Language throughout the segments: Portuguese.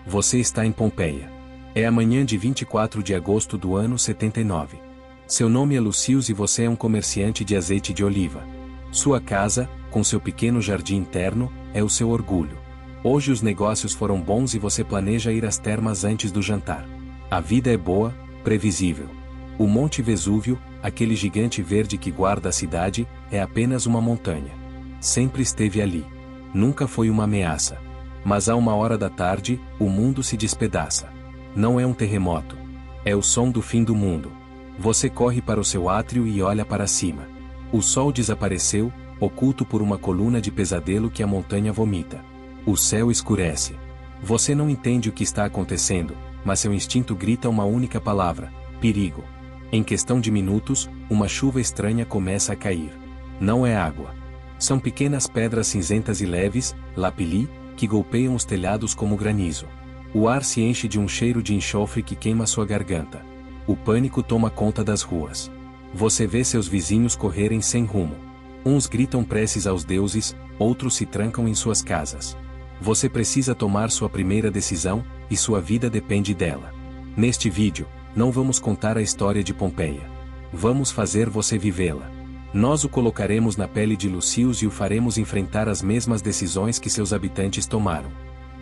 Você está em Pompeia. É a manhã de 24 de agosto do ano 79. Seu nome é Lucius e você é um comerciante de azeite de oliva. Sua casa, com seu pequeno jardim interno, é o seu orgulho. Hoje os negócios foram bons e você planeja ir às termas antes do jantar. A vida é boa, previsível. O Monte Vesúvio, aquele gigante verde que guarda a cidade, é apenas uma montanha. Sempre esteve ali. Nunca foi uma ameaça. Mas a 1 hora da tarde, o mundo se despedaça. Não é um terremoto. É o som do fim do mundo. Você corre para o seu átrio e olha para cima. O sol desapareceu, oculto por uma coluna de pesadelo que a montanha vomita. O céu escurece. Você não entende o que está acontecendo, mas seu instinto grita uma única palavra: perigo. Em questão de minutos, uma chuva estranha começa a cair. Não é água. São pequenas pedras cinzentas e leves, lapili, que golpeiam os telhados como granizo. O ar se enche de um cheiro de enxofre que queima sua garganta. O pânico toma conta das ruas. Você vê seus vizinhos correrem sem rumo. Uns gritam preces aos deuses, outros se trancam em suas casas. Você precisa tomar sua primeira decisão, e sua vida depende dela. Neste vídeo, não vamos contar a história de Pompeia. Vamos fazer você vivê-la. Nós o colocaremos na pele de Lucius e o faremos enfrentar as mesmas decisões que seus habitantes tomaram.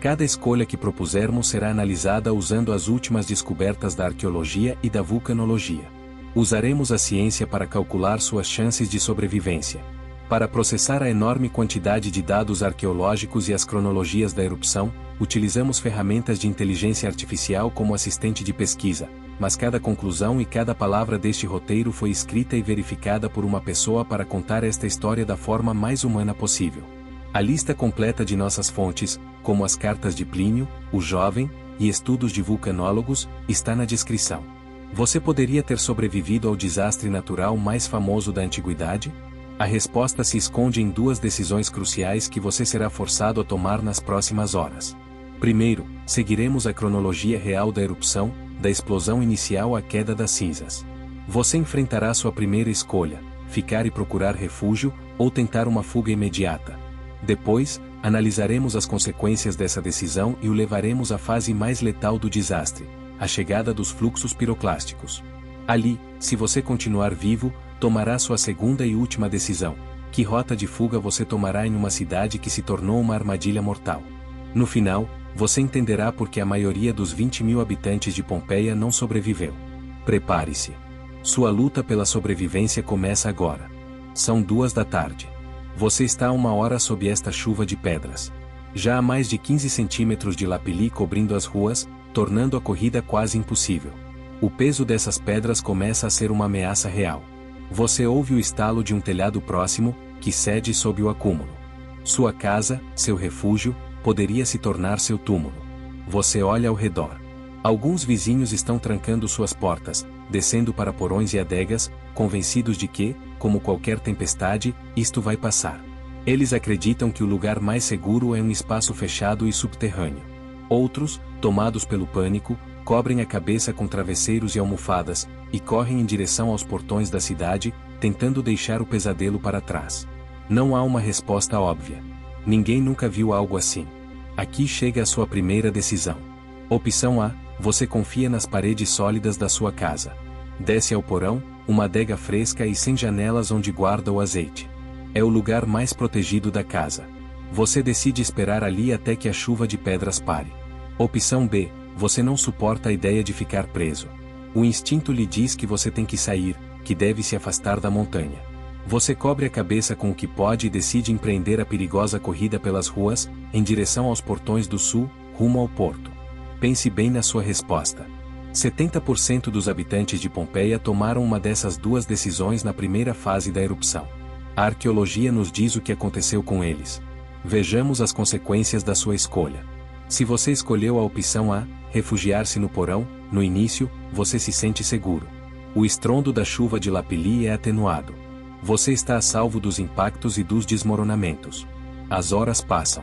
Cada escolha que propusermos será analisada usando as últimas descobertas da arqueologia e da vulcanologia. Usaremos a ciência para calcular suas chances de sobrevivência. Para processar a enorme quantidade de dados arqueológicos e as cronologias da erupção, utilizamos ferramentas de inteligência artificial como assistente de pesquisa, mas cada conclusão e cada palavra deste roteiro foi escrita e verificada por uma pessoa para contar esta história da forma mais humana possível. A lista completa de nossas fontes, como as cartas de Plínio, o Jovem, e estudos de vulcanólogos, está na descrição. Você poderia ter sobrevivido ao desastre natural mais famoso da antiguidade? A resposta se esconde em duas decisões cruciais que você será forçado a tomar nas próximas horas. Primeiro, seguiremos a cronologia real da erupção, da explosão inicial à queda das cinzas. Você enfrentará sua primeira escolha: ficar e procurar refúgio, ou tentar uma fuga imediata. Depois, analisaremos as consequências dessa decisão e o levaremos à fase mais letal do desastre, a chegada dos fluxos piroclásticos. Ali, se você continuar vivo, tomará sua segunda e última decisão: que rota de fuga você tomará em uma cidade que se tornou uma armadilha mortal. No final, você entenderá por que a maioria dos 20.000 habitantes de Pompeia não sobreviveu. Prepare-se. Sua luta pela sobrevivência começa agora. São 2 da tarde. Você está a 1 hora sob esta chuva de pedras. Já há mais de 15 centímetros de lapili cobrindo as ruas, tornando a corrida quase impossível. O peso dessas pedras começa a ser uma ameaça real. Você ouve o estalo de um telhado próximo, que cede sob o acúmulo. Sua casa, seu refúgio, poderia se tornar seu túmulo. Você olha ao redor. Alguns vizinhos estão trancando suas portas, descendo para porões e adegas, convencidos de que, como qualquer tempestade, isto vai passar. Eles acreditam que o lugar mais seguro é um espaço fechado e subterrâneo. Outros, tomados pelo pânico, cobrem a cabeça com travesseiros e almofadas, e correm em direção aos portões da cidade, tentando deixar o pesadelo para trás. Não há uma resposta óbvia. Ninguém nunca viu algo assim. Aqui chega a sua primeira decisão. Opção A: você confia nas paredes sólidas da sua casa. Desce ao porão, uma adega fresca e sem janelas onde guarda o azeite. É o lugar mais protegido da casa. Você decide esperar ali até que a chuva de pedras pare. Opção B: você não suporta a ideia de ficar preso. O instinto lhe diz que você tem que sair, que deve se afastar da montanha. Você cobre a cabeça com o que pode e decide empreender a perigosa corrida pelas ruas, em direção aos portões do sul, rumo ao porto. Pense bem na sua resposta. 70% dos habitantes de Pompeia tomaram uma dessas duas decisões na primeira fase da erupção. A arqueologia nos diz o que aconteceu com eles. Vejamos as consequências da sua escolha. Se você escolheu a opção A, refugiar-se no porão, no início, você se sente seguro. O estrondo da chuva de lapili é atenuado. Você está a salvo dos impactos e dos desmoronamentos. As horas passam.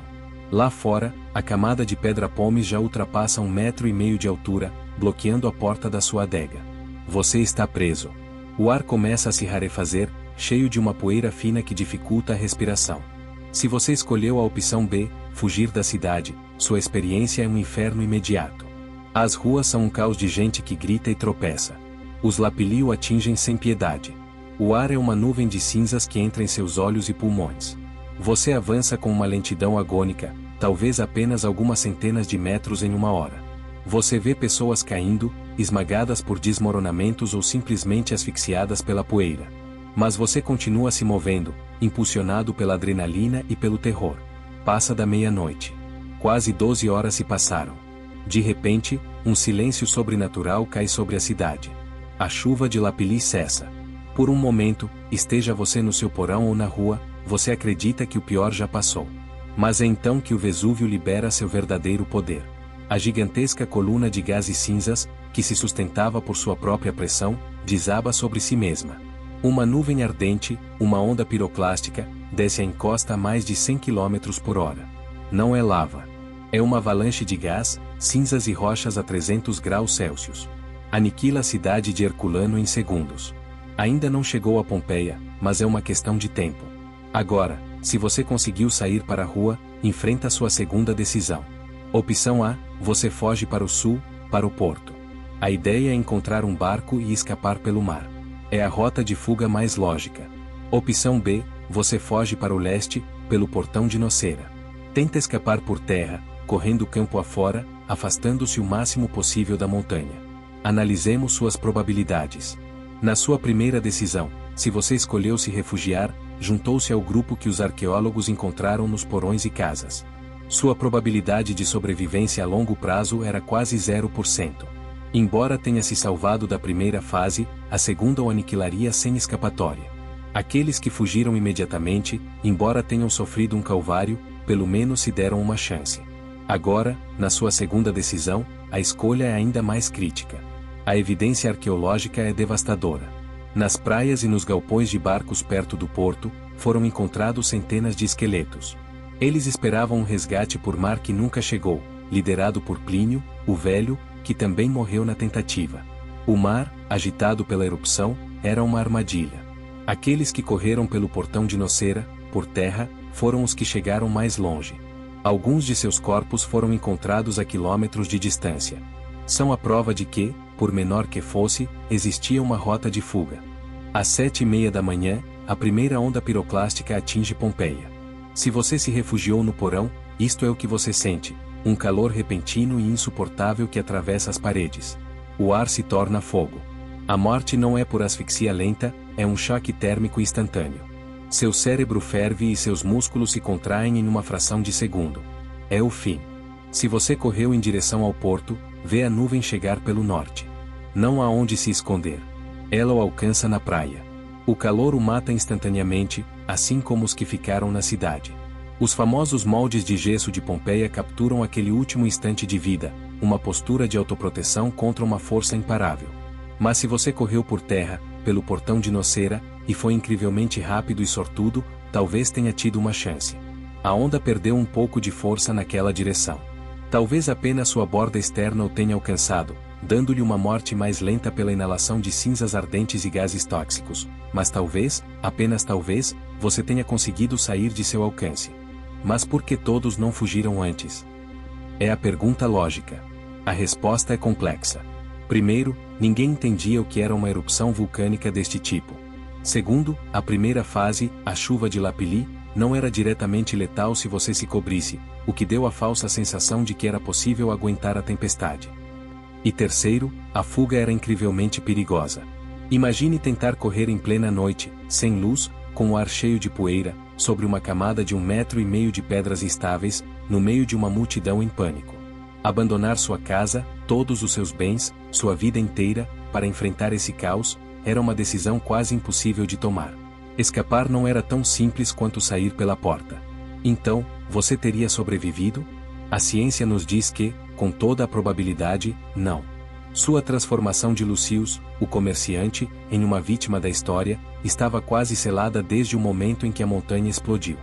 Lá fora, a camada de pedra-pomes já ultrapassa 1,5 metros de altura, bloqueando a porta da sua adega. Você está preso. O ar começa a se rarefazer, cheio de uma poeira fina que dificulta a respiração. Se você escolheu a opção B, fugir da cidade, Sua experiência é um inferno imediato. As ruas são um caos de gente que grita e tropeça. Os Lapilli o atingem sem piedade. O ar é uma nuvem de cinzas que entra em seus olhos e pulmões. Você avança com uma lentidão agônica, talvez apenas algumas centenas de metros em uma hora. Você vê pessoas caindo, esmagadas por desmoronamentos ou simplesmente asfixiadas pela poeira. Mas você continua se movendo, impulsionado pela adrenalina e pelo terror. Passa da meia-noite. Quase 12 horas se passaram. De repente, um silêncio sobrenatural cai sobre a cidade. A chuva de Lapilli cessa. Por um momento, esteja você no seu porão ou na rua, você acredita que o pior já passou. Mas é então que o Vesúvio libera seu verdadeiro poder. A gigantesca coluna de gases cinzas, que se sustentava por sua própria pressão, desaba sobre si mesma. Uma nuvem ardente, uma onda piroclástica, desce a encosta a mais de 100 km por hora. Não é lava. É uma avalanche de gás, cinzas e rochas a 300 graus Celsius. Aniquila a cidade de Herculano em segundos. Ainda não chegou a Pompeia, mas é uma questão de tempo. Agora, se você conseguiu sair para a rua, enfrenta sua segunda decisão. Opção A, você foge para o sul, para o porto. A ideia é encontrar um barco e escapar pelo mar. É a rota de fuga mais lógica. Opção B, você foge para o leste, pelo portão de Nocera. Tenta escapar por terra, correndo campo afora, afastando-se o máximo possível da montanha. Analisemos suas probabilidades. Na sua primeira decisão, se você escolheu se refugiar, juntou-se ao grupo que os arqueólogos encontraram nos porões e casas. Sua probabilidade de sobrevivência a longo prazo era quase 0%. Embora tenha se salvado da primeira fase, a segunda o aniquilaria sem escapatória. Aqueles que fugiram imediatamente, embora tenham sofrido um calvário, pelo menos se deram uma chance. Agora, na sua segunda decisão, a escolha é ainda mais crítica. A evidência arqueológica é devastadora. Nas praias e nos galpões de barcos perto do porto, foram encontrados centenas de esqueletos. Eles esperavam um resgate por mar que nunca chegou, liderado por Plínio, o Velho, que também morreu na tentativa. O mar, agitado pela erupção, era uma armadilha. Aqueles que correram pelo portão de Nocera, por terra, foram os que chegaram mais longe. Alguns de seus corpos foram encontrados a quilômetros de distância. São a prova de que, por menor que fosse, existia uma rota de fuga. Às 7h30 da manhã, a primeira onda piroclástica atinge Pompeia. Se você se refugiou no porão, isto é o que você sente, um calor repentino e insuportável que atravessa as paredes. O ar se torna fogo. A morte não é por asfixia lenta, é um choque térmico instantâneo. Seu cérebro ferve e seus músculos se contraem em uma fração de segundo. É o fim. Se você correu em direção ao porto, vê a nuvem chegar pelo norte. Não há onde se esconder. Ela o alcança na praia. O calor o mata instantaneamente, assim como os que ficaram na cidade. Os famosos moldes de gesso de Pompeia capturam aquele último instante de vida, uma postura de autoproteção contra uma força imparável. Mas se você correu por terra, pelo portão de Nocera, e foi incrivelmente rápido e sortudo, talvez tenha tido uma chance. A onda perdeu um pouco de força naquela direção. Talvez apenas sua borda externa o tenha alcançado, dando-lhe uma morte mais lenta pela inalação de cinzas ardentes e gases tóxicos, mas talvez, apenas talvez, você tenha conseguido sair de seu alcance. Mas por que todos não fugiram antes? É a pergunta lógica. A resposta é complexa. Primeiro, ninguém entendia o que era uma erupção vulcânica deste tipo. Segundo, a primeira fase, a chuva de Lapilli, não era diretamente letal se você se cobrisse, o que deu a falsa sensação de que era possível aguentar a tempestade. E terceiro, a fuga era incrivelmente perigosa. Imagine tentar correr em plena noite, sem luz, com o ar cheio de poeira, sobre uma camada de 1,5 metro de pedras instáveis, no meio de uma multidão em pânico. Abandonar sua casa, todos os seus bens, sua vida inteira, para enfrentar esse caos, era uma decisão quase impossível de tomar. Escapar não era tão simples quanto sair pela porta. Então, você teria sobrevivido? A ciência nos diz que, com toda a probabilidade, não. Sua transformação de Lucius, o comerciante, em uma vítima da história, estava quase selada desde o momento em que a montanha explodiu.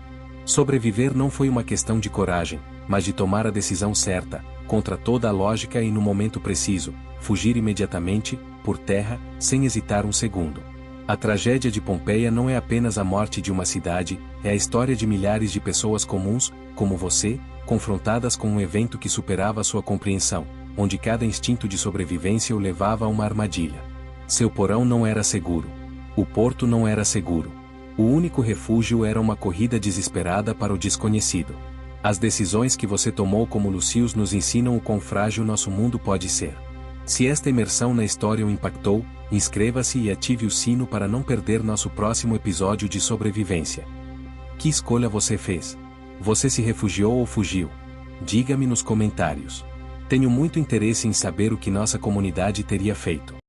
Sobreviver não foi uma questão de coragem, mas de tomar a decisão certa, contra toda a lógica e no momento preciso, fugir imediatamente, por terra, sem hesitar um segundo. A tragédia de Pompeia não é apenas a morte de uma cidade, é a história de milhares de pessoas comuns, como você, confrontadas com um evento que superava sua compreensão, onde cada instinto de sobrevivência o levava a uma armadilha. Seu porão não era seguro. O porto não era seguro. O único refúgio era uma corrida desesperada para o desconhecido. As decisões que você tomou como Lucius nos ensinam o quão frágil nosso mundo pode ser. Se esta imersão na história o impactou, inscreva-se e ative o sino para não perder nosso próximo episódio de sobrevivência. Que escolha você fez? Você se refugiou ou fugiu? Diga-me nos comentários. Tenho muito interesse em saber o que nossa comunidade teria feito.